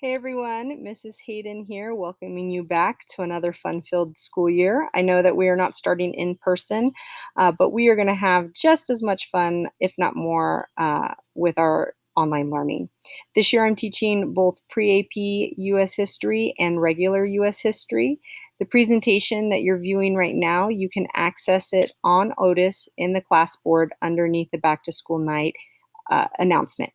Hey everyone, Mrs. Hayden here, welcoming you back to another fun-filled school year. I know that we are not starting in person, but we are going to have just as much fun, if not more, with our online learning. This year I'm teaching both pre-AP US History and regular US History. The presentation that you're viewing right now, you can access it on Otis in the class board underneath the Back to School Night announcement.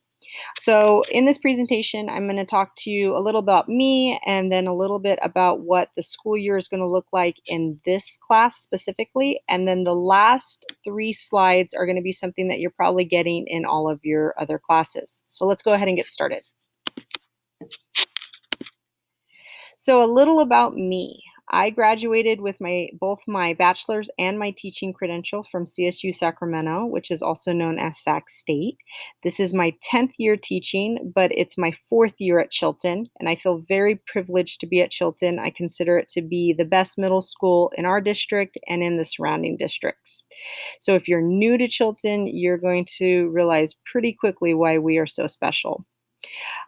So in this presentation, I'm going to talk to you a little about me and then a little bit about what the school year is going to look like in this class specifically. And then the last 3 slides are going to be something that you're probably getting in all of your other classes. So let's go ahead and get started. So a little about me. I graduated with both my bachelor's and my teaching credential from CSU Sacramento, which is also known as Sac State. This is my 10th year teaching, but it's my 4th year at Chilton, and I feel very privileged to be at Chilton. I consider it to be the best middle school in our district and in the surrounding districts. So if you're new to Chilton, you're going to realize pretty quickly why we are so special.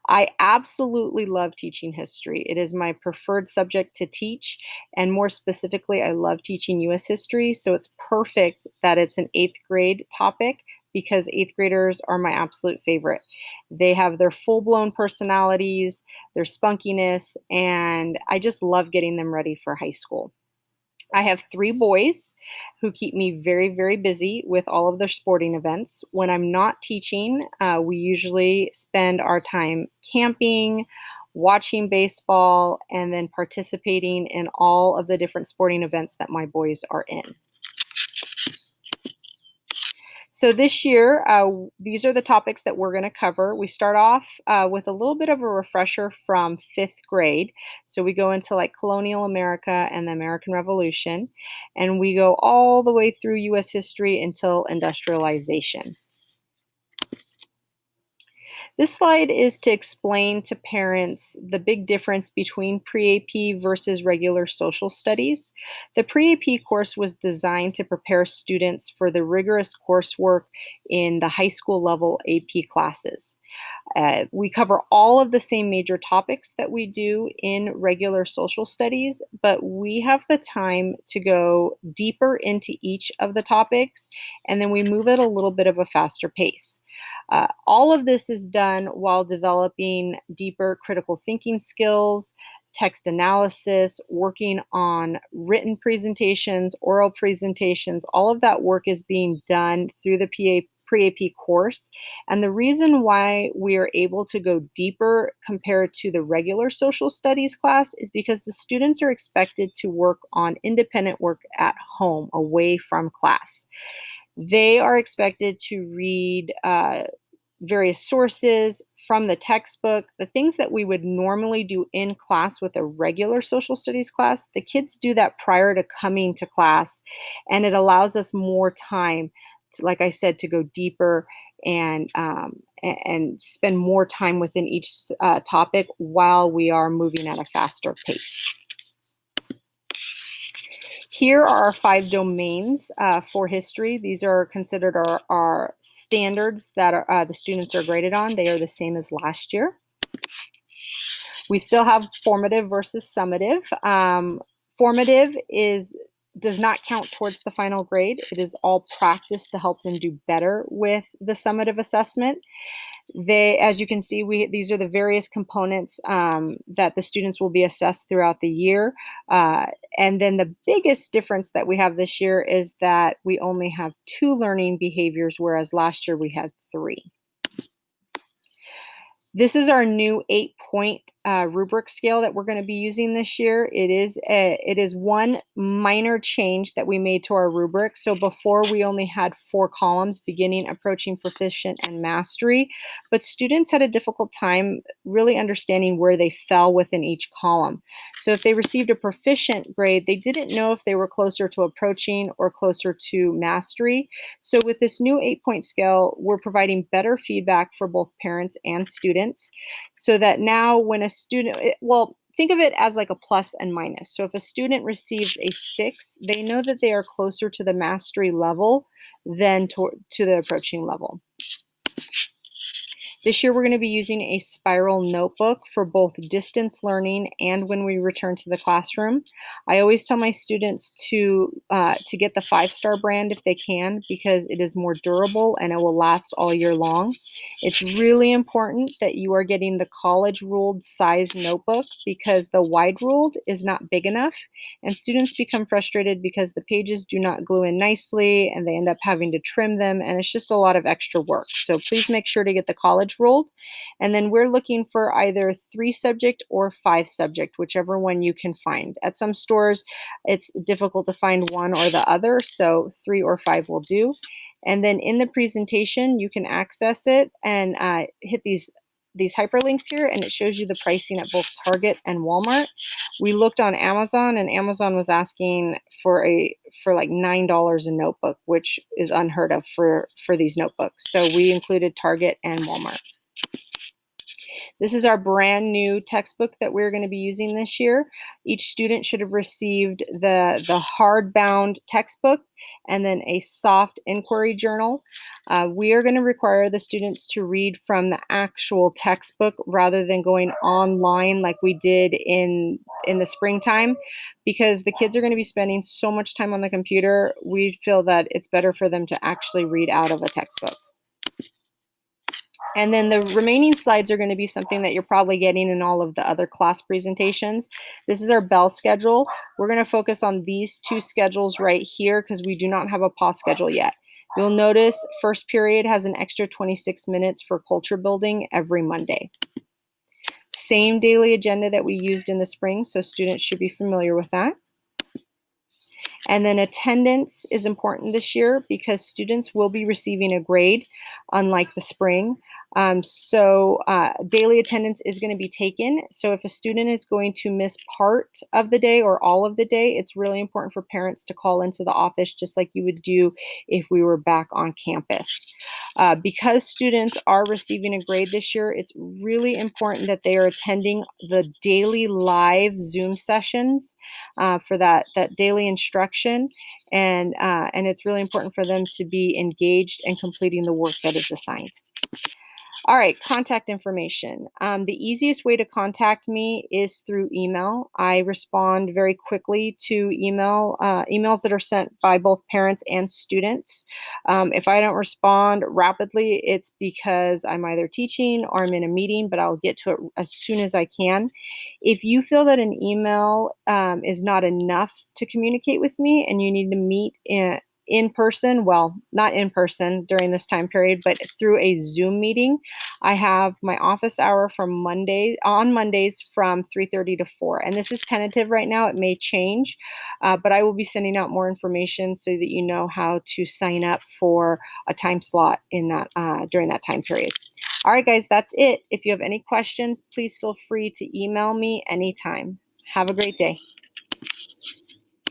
I absolutely love teaching history. It is my preferred subject to teach, and more specifically, I love teaching US history, so it's perfect that it's an 8th grade topic because 8th graders are my absolute favorite. They have their full-blown personalities, their spunkiness, and I just love getting them ready for high school. I have 3 boys who keep me very, very busy with all of their sporting events. When I'm not teaching, we usually spend our time camping, watching baseball, and then participating in all of the different sporting events that my boys are in. So this year, these are the topics that we're going to cover. We start off with a little bit of a refresher from 5th grade. So we go into like colonial America and the American Revolution, and we go all the way through US history until industrialization. This slide is to explain to parents the big difference between pre-AP versus regular social studies. The pre-AP course was designed to prepare students for the rigorous coursework in the high school level AP classes. We cover all of the same major topics that we do in regular social studies, but we have the time to go deeper into each of the topics, and then we move at a little bit of a faster pace. All of this is done while developing deeper critical thinking skills, text analysis, working on written presentations, oral presentations. All of that work is being done through the pre-AP course. And the reason why we are able to go deeper compared to the regular social studies class is because the students are expected to work on independent work at home, away from class. They are expected to read various sources from the textbook, the things that we would normally do in class with a regular social studies class. The kids do that prior to coming to class, and it allows us more time to, like I said, to go deeper and spend more time within each topic while we are moving at a faster pace. Here are our 5 domains for history. These are considered our standards that the students are graded on. They are the same as last year. We still have formative versus summative. Formative does not count towards the final grade. It is all practice to help them do better with the summative assessment. As you can see, these are the various components that the students will be assessed throughout the year. And then the biggest difference that we have this year is that we only have 2 learning behaviors, whereas last year we had 3. This is our new 8-point rubric scale that we're going to be using this year. It is one minor change that we made to our rubric. So before we only had 4 columns: beginning, approaching, proficient, and mastery. But students had a difficult time really understanding where they fell within each column. So if they received a proficient grade, they didn't know if they were closer to approaching or closer to mastery. So with this new 8-point scale, we're providing better feedback for both parents and students, so that now when a student, think of it as like a plus and minus. So if a student receives a 6, they know that they are closer to the mastery level than to the approaching level. This year, we're going to be using a spiral notebook for both distance learning and when we return to the classroom. I always tell my students to get the 5-star brand if they can, because it is more durable and it will last all year long. It's really important that you are getting the college ruled size notebook, because the wide ruled is not big enough, and students become frustrated because the pages do not glue in nicely and they end up having to trim them, and it's just a lot of extra work. So please make sure to get the college ruled. And then we're looking for either 3 subject or 5 subject, whichever one you can find. At some stores, it's difficult to find one or the other, so 3 or 5 will do. And then in the presentation, you can access it and hit these hyperlinks here, and it shows you the pricing at both Target and Walmart. We looked on Amazon, and Amazon was asking for like $9 a notebook, which is unheard of for these notebooks. So we included Target and Walmart. This is our brand new textbook that we're going to be using this year. Each student should have received the hardbound textbook and then a soft inquiry journal. We are going to require the students to read from the actual textbook rather than going online like we did in the springtime, because the kids are going to be spending so much time on the computer. We feel that it's better for them to actually read out of a textbook. And then the remaining slides are going to be something that you're probably getting in all of the other class presentations. This is our bell schedule. We're going to focus on these 2 schedules right here because we do not have a pause schedule yet. You'll notice first period has an extra 26 minutes for culture building every Monday. Same daily agenda that we used in the spring, so students should be familiar with that. And then attendance is important this year because students will be receiving a grade, unlike the spring. Daily attendance is going to be taken. So if a student is going to miss part of the day or all of the day, it's really important for parents to call into the office just like you would do if we were back on campus. Because students are receiving a grade this year, it's really important that they are attending the daily live Zoom sessions for that daily instruction, and it's really important for them to be engaged and completing the work that is assigned. All right, contact information. The easiest way to contact me is through email. I respond very quickly to emails that are sent by both parents and students. If I don't respond rapidly, it's because I'm either teaching or I'm in a meeting, but I'll get to it as soon as I can. If you feel that an email is not enough to communicate with me and you need to meet in person, well, not in person during this time period, but through a Zoom meeting, I have my office hour on Mondays from 3:30 to 4. And this is tentative right now. It may change, but I will be sending out more information so that you know how to sign up for a time slot in that during that time period. All right, guys, that's it. If you have any questions, please feel free to email me anytime. Have a great day.